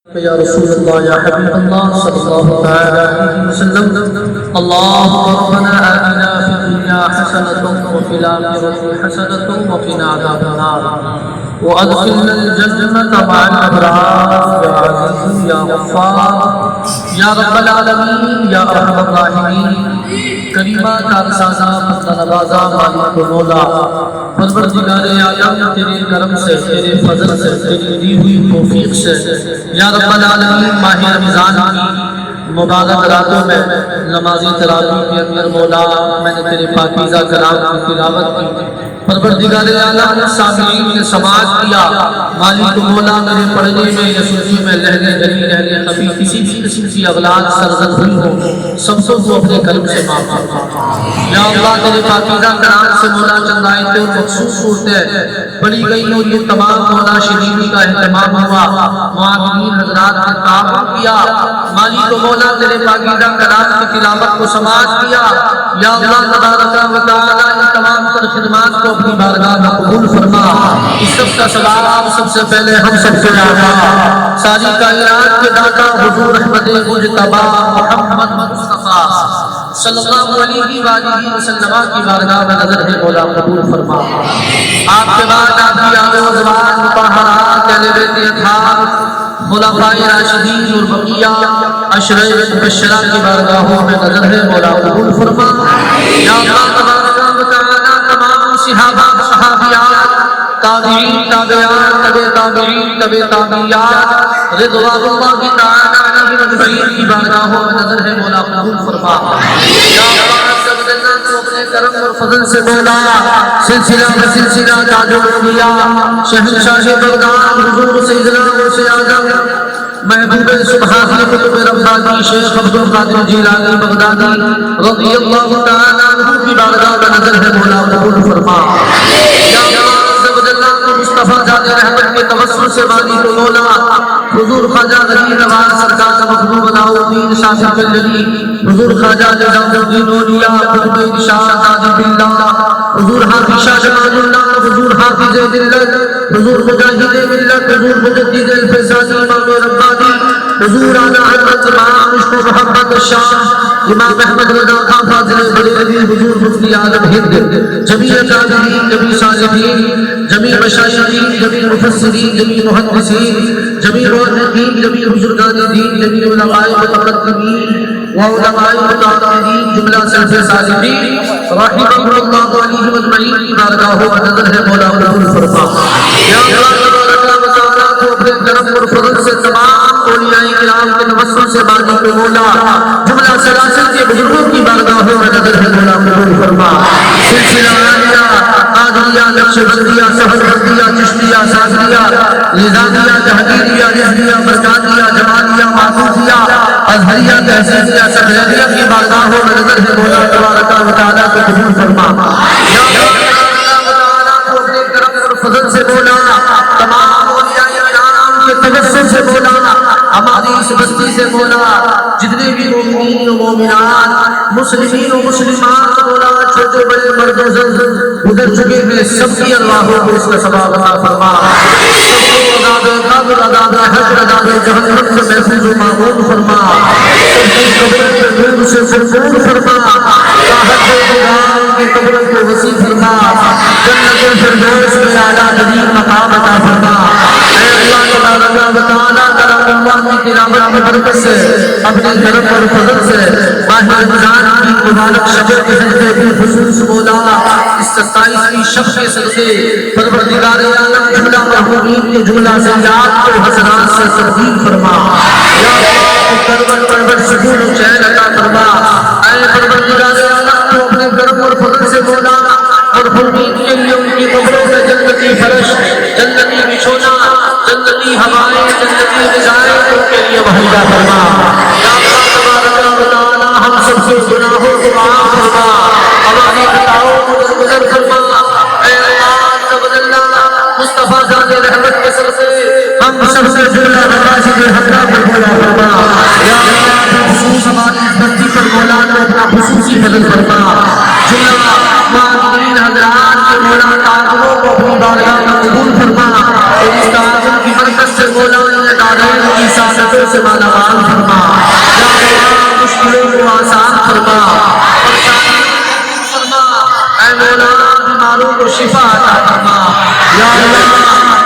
يا رسول الله يا حبيب الله صلى الله تعالى عليه وسلم. اللهم ربنا آتنا في الدنيا حسنة وفي الآخرة حسنة وقنا عذاب النار وأدخلنا الجنة مع الأبرار يا عزيز يا غفار يا رب العالمين يا أرحم الراحمين. کریمہ کارسازہ بندہ نوازہ مالک و مولا پروردگار عالم تیرے کرم سے تیرے فضل سے تیری دی ہوئی توفیق سے یا رب العالمین ماہ رمضان کی مبارک راتوں میں نمازی تراویح کے اندر مولا میں نے تیرے پاکیزہ کلام کی تلاوت کی. پروردگار عالم سامعین نے سماعت کیا. مالک و مولا میرے پڑھنے میں یا سننے میں لہنے دلی لہنے خفی کسی بھی قسم کی اولاد سرزد ہوئی ہو سب کو اپنے قلب سے معاف فرما. یا اللہ تیرے پاکیزہ کلام سے مولا چند آیتیں مخصوص صورتیں پڑھی گئی اور یہ تمام مولا شریفی کا اہتمام ہوا. معاونین حضرات نے تعاون کیا. مالک و مولا تیرے پاکیزہ کلام کی تلاوت کو سماعت کیا. یا اللہ تبارک و تعالی ان تمام تر خدمات کو اپنی بارگاہ میں قبول فرما. اس سب کا ثواب سب سے پہلے ہم سب سے عطا ساری کائنات کے داتا حضور رحمت مجتبی محمد مصطفیٰ صلی اللہ علیہ وآلہ وسلم کی بارگاہ میں نظر ہے مولا قبول فرما. آپ کے بعد آپ کی آل و زبان مطہرات اہل بیت اطہار خلفائے راشدین اور بقیہ عشرہ مبشرہ کی بارگاہوں میں نظر ہے مولا قبول فرما. یا اللہ تبارک و تعالی تمام صحابہ صحابیات تابعین تابعات تبع تابعین تبع تابعیات رضوان اللہ تعالی علیہم اجمعین کی بارگاہوں میں نظر ہے مولا قبول فرما. یا اللہ اپنے کرم اور فضل سے مولا سلسلہ بسلسلہ تاج الاولیاء شہنشاہ بغداد حضور سیدنا غوث اعظم محبوب سبحانی قطب ربانی شیخ عبد القادر جیلانی بغدادی رضی اللہ تعالی عنہ کی بارگاہ میں نظر ہے مولا قبول فرما. یا اللہ مصطفیٰ ذات رحمت کے توسل سے مالک و مولا حضور خواجہ غنی نواز سرکار کا مخدوم بناؤ الدین شاہ الجلی حضور خواجہ نظام الدین اولیاء قطب ارشاد تاج اللہ حضور حافظ شاہ جمال اللہ حضور حافظ ملت حضور مجاہد ملت حضور مجدد الفیضانی امام ربانی حضور اعلی حضرت امام عشق و محبت الشاہ امام احمد رضا خان فاضل بریلوی حضور مفتی اعظم ہند جمیع اکابرین جمیع صالحین جمیع مشایخین جمیع مفسرین جمیع محدثین جمیع محققین جمیع بزرگان دین جمیع علماء متقدمین وعلماء متعاقبین جملہ سلف صالحین رحمهم اللہ علیہم اجمعین کی بارگاہوں میں نظر ہے مولا قبول فرما. یا اللہ تبارک و تعالی کو اپنے کرم اور فضل سے تمام اولیاء کرام کے توسل سے مالک و مولا جملہ سلاسل کے بزرگوں کی بارگاہوں میں نظر ہے مولا قبول فرما. سلسلہ عالیہ قادریہ نقشبندیہ سہربندیہ چشتیہ سازریہ نظامیہ جہانگیریہ رضویہ برکاتیہ جمالیہ معطوفیہ ازہریہ تحصیلیہ سبحانیہ کی بارگاہوں میں نظر ہے مولا تبارک و تعالی کو قبول فرما. یا اللہ تبارک و تعالی کو اپنے کرم اور فضل سے مولا تمام اولیاء کرام کے توسل سے مولا ہماری اس بستی سے مولا جتنے بھی مومنین و مومنات مسلمین و مسلمات مولا چھوٹے بڑے مرد و زن گزر چکے ہیں سب کی ارواحوں کو اس کا ثواب عطا فرما. سب کو عذاب قبر عذاب حشر عذاب جہنم سے محفوظ و معمون فرما. سب کی قبر کے نور سے سرفور فرما. راحت قرآن کی قبر کو وسیع فرما. جنت الفردوس میں اعلیٰ ترین مقام عطا فرما. اے اللہ تبارک و تعالی کرم اللہ کی تلاوت کی برکت سے اپنے کرم اور فضل سے ماہ رمضان کی مبارک شب کے سجدے کی خصوص مولا اس 27ویں شب کے سجدے پروردگار عالم جملہ محبوبین کے جملہ سجدات کو حسنات سے ترتیب فرما. یا اللہ پرور پرور سکون و چین عطا فرما. اے پروردگار عالم کو اپنے کرم اور فضل سے مولا مرحومین کے لیے ان کی قبروں میں جنتی فرش جنتی بچھونا جنتی ہوائیں جنتی غذائیں ان کے لیے مہیا فرما. یا اللہ تبارک و تعالی ہم سب سے گناہوں کو معاف فرما. ہماری خطاؤں کو درگزر فرما. اے اللہ مصطفیٰ ذات رحمت کے سر سے ہم سب سے جملہ مقاصد حقہ پر مولا فرما. یا اللہ خصوص ہماری اس بستی پر مولا کو اپنا خصوصی فضل فرما. جملہ معاونین حضرات کے مولا تعاقبوں کو اپنی بارگاہ میں قبول فرما. اور اس تعاقب کی برکت سے مولا دارین کی سعادتوں سے مالا مال فرما، یا اللہ مشکلوں کو آسان فرما، فرما اے مولا بیماروں کو شفا عطا فرما، یا اللہ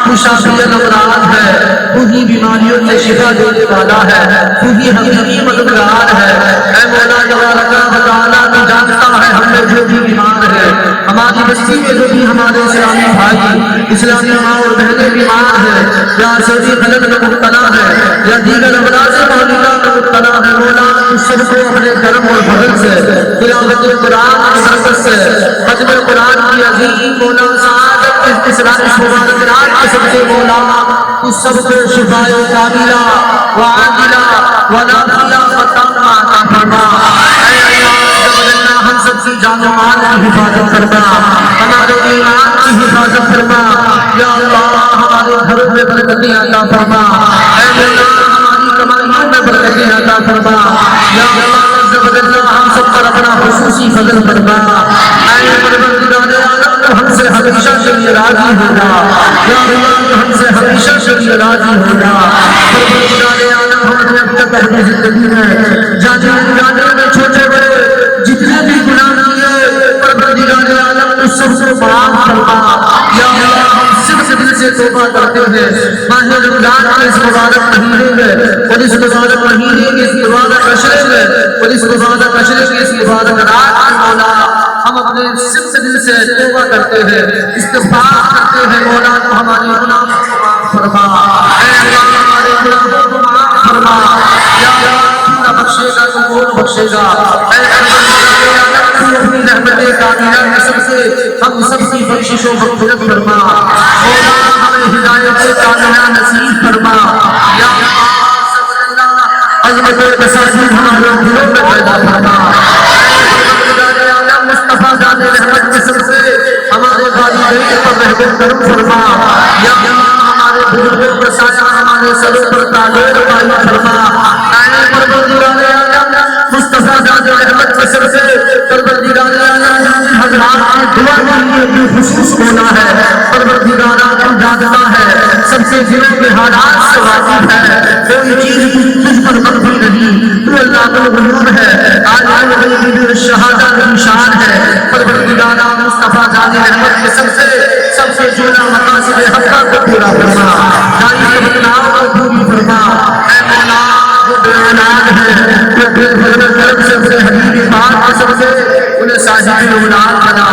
تو شافی الامراض ہے، تو ہی بیماریوں سے شفا دینے والا ہے، تو ہی حقیقی مددگار ہے، اے مولا تبارک و تعالیٰ تو جانتا ہے ہم میں جو بھی بیمار ہے، ہماری بستی میں جو بھی ہمارے اسلامی بھائی اسلامی ماں اور بہنیں بیمار ہیں، یا صحیح خلل میں مبتلا ہے، یا دیگر امراض مالکہ میں مبتلا ہے، مولا تو سب کو اپنے کرم اور فضل سے تلاوت قرآن کی برکت سے ختم قرآن کی عظیم مولا سعادت اس مبارک رات کے سب سے مولا تو سب کو شفاء کاملہ و عاجلہ و نافعہ و تامہ عطا فرما، اے اللہ ہم سب سے جان و مال کی حفاظت فرما، ہمارے ایمان کی حفاظت فرما، یا اللہ ہمارے گھروں میں برکتیں عطا فرما، اے اللہ ہماری کمائیوں میں برکتیں عطا فرما، یا اللہ ہم سب پر اپنا خصوصی فضل فرما، اے پروردگار عالم ہم سے ہمیشہ کے لیے راضی ہوگا، یا اللہ ہم سے ہمیشہ کے لیے راضی ہوگا، پروردگار عالم ہم نے اب تک اپنی زندگی میں جانے میں چھوٹے بڑے جتنے بھی گناہ کیے پروردگار عالم تو سب سے معاف فرما، یا اللہ ہم صرف دل سے توبہ کرتے ہیں ماہ رمضان کے اس مبارک مہینے میں اور اس مبارک مہینے کے اس مبارک عشرے میں اور اس مبارک عشرے کی اس مبارک رات میں مولا ہم اپنے صرف دل سے توبہ کرتے ہیں، استغفار کرتے ہیں، مولا تو ہمارے گناہوں کو معاف فرما، اے اللہ ہمارے گناہوں کو معاف فرما، یا اللہ تو نہ بخشے گا تو کون بخشے گا، اے اللہ تو اپنی رحمت کاملہ کے سب سے ہم سب کی بخشش و مغفرت فرما، مولا ہمیں ہدایت کاملہ نصیب فرما، یا اللہ عظمت تصادیق ہمارے دلوں میں پیدا فرما، مصطفیٰ ذات رحمت کے سب سے ہمارے والدین پر رحم کرم فرما، یا اللہ ہمارے بزرگوں پر سایہ ہمارے سروں پر تاج قائم فرما، اے پروردگار عالم مصطفیٰ ذات رحمت کے سب سے پروردگار عالم حضرات کی دعا کے لیے بھی خصوص ہونا ہے، پروردگار عالم جانتا ہے سب سے دلوں کے حالات سے واقف ہے، کوئی چیز تجھ پر مخفی نہیں، تو اللہ الغیوب ہے، عالم الغیب الشہادہ نشان ہے، پروردگار مصطفیٰ ذات رحمت کے سب سے جونا مقاصد حقہ کو پورا فرما، جاری تمناؤں کو پوری فرما، اے مولا جو بے اولاد ہے جو بے حضرت کرم سے اپنے حبیب پاک کے سب سے انہیں صاحب اولاد بنا،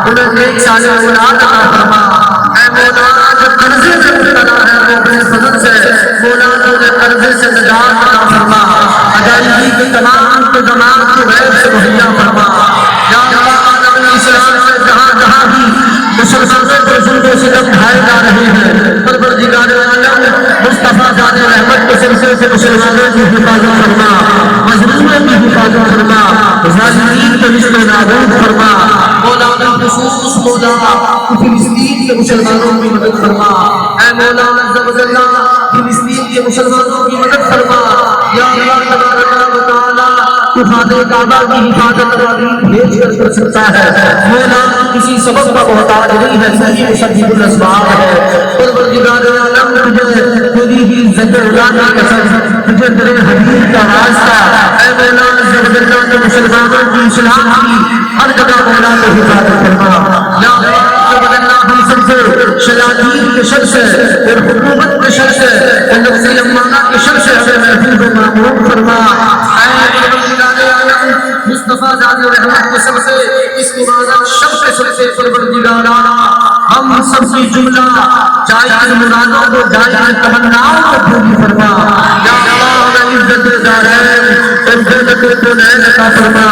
انہیں نیک صالح اولاد عطا فرما، اے مولا جو قرضے میں مبتلا ہے وہ اپنے فضل سے مولا تو انہیں قرضے سے نجات عطا فرما، ادائیگی کے تمام انتظامات کو غیب سے مہیا فرما، یا اللہ عالم اسلام سے جہاں جہاں بھی مسلمانوں کو ظلم و ستم ڈھائے جا رہے ہیں پروردگار عالم مصطفیٰ ذات رحمت کے سلسلے سے مسلمانوں کی حفاظت فرما، مظلوموں کی حفاظت فرما، ظالمین کے رشتے نابود فرما، مولا بالخصوص مولا فلسطین کے مسلمانوں کی مدد فرما، اے مولا عز و جل فلسطین کے مسلمانوں کی مدد فرما، یا اللہ تبارک و تعالی تو خانہ کعبہ کی حفاظت بھیج کر سکتا ہے، مولا کسی سبب کا محتاج نہیں ہے، صحیح مسبب الاسباب ہے، پروردگار عالم تجھے تیری ہی عزت اللہ کی قسم تجھے تیرے حبیب کا واسطہ، اے مولا عز و جل کے مسلمانوں کی اسلام کی ہر جگہ مولا کو حفاظت فرما، یا اللہ ہم سب سے شیاطین کے شر سے اور حکومت کے شر سے اور نفس امارہ کے شر سے ہمیں محفوظ و معمون فرما، اے پروردگار عالم مصطفیٰ ذات رحمت کے سب سے اس مبارک شب کے سب سے پروردگار ہم سب کی جملہ جائز مرادوں کو جائز تمناؤں کو پوری فرما، یا اللہ ہمیں عزت دارین اور جنت الدنین عطا فرما،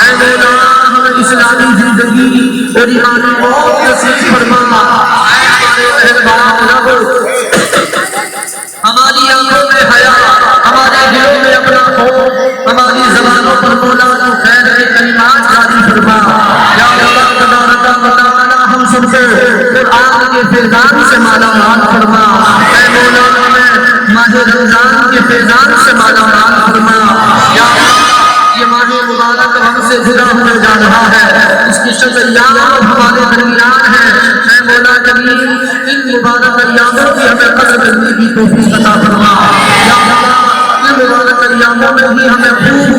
اے مولا ہمیں اسلامی زندگی اور ایمانی موت نصیب فرما، اے ہمارے مہربان رب ہماری آنکھوں میں حیا، ہمارے دلوں میں اپنا خوف، ہماری زبانوں پر مولا تو خیر کے کلمات جاری فرما، یا اللہ تبارک و تعالی ہم سب سے قرآن کے فیضان سے مالا مال فرما، اے مولا ہمیں ماہ رمضان کے فیضان سے مالا مال فرما، یا اللہ یہ ماہ مبارک ہم سے جدا ہونے جا رہا ہے، اس کی شب ایام ہمارے درمیان ہے، اے مولا کریم ان مبارک ایاموں کی ہمیں قدر کرنے کی توفیق عطا فرما، یا اللہ ایاموں میں بھی ہمیں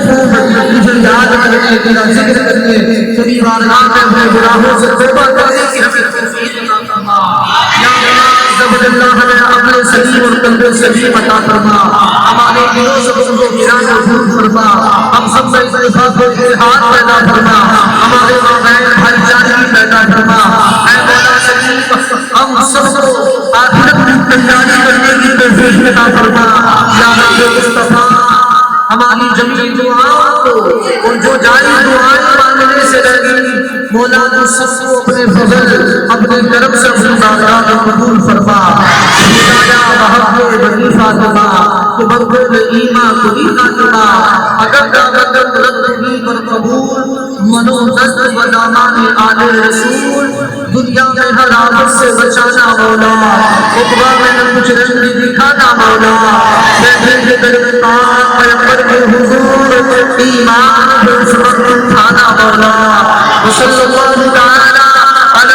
خوب تجھے یاد کرنے تیرا ذکر کرنے تیری بارگاہ میں اپنے گناہوں سے توبہ کرنے کی ہمیں توفیق عطا فرما یا اللہ ہمیں عقل سلیم اور قلب سلیم عطا فرما ہمارے دلوں سے تم کو گران و دور فرما ہم سب میں اتفاق و اتحاد پیدا فرما ہمارے مابین بھائی چارگی پیدا فرما اے مولا شریف ہم سب کو آخرت کی تیاری کرنے کی توفیق عطا فرما یا رب مصطفیٰ ہماری جمیع دعاؤں کو اور جو جاری دعائیں مانگنے سے رہ گئی مولا تو سب کو اپنے فضل اپنے کرم سے اپنی بارگاہ میں قبول فرما ہدایہ محبت بنی فاطمہ تو بقول ایمان کلی فاطمہ اگر دعوت رد پر قبول منو دست و دامان آل رسول دنیا میں ہر آفت سے بچانا مولا عقبہ میں نہ کچھ رنگ دکھانا مولا بیٹھے کے در پاک پیغمبر کے حضور ایمان بے سبب اٹھانا مولا وصلی اللہ تعالی علی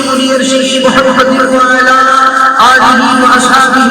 خیر خلقہ محمد وعلی آلہ و اصحابہ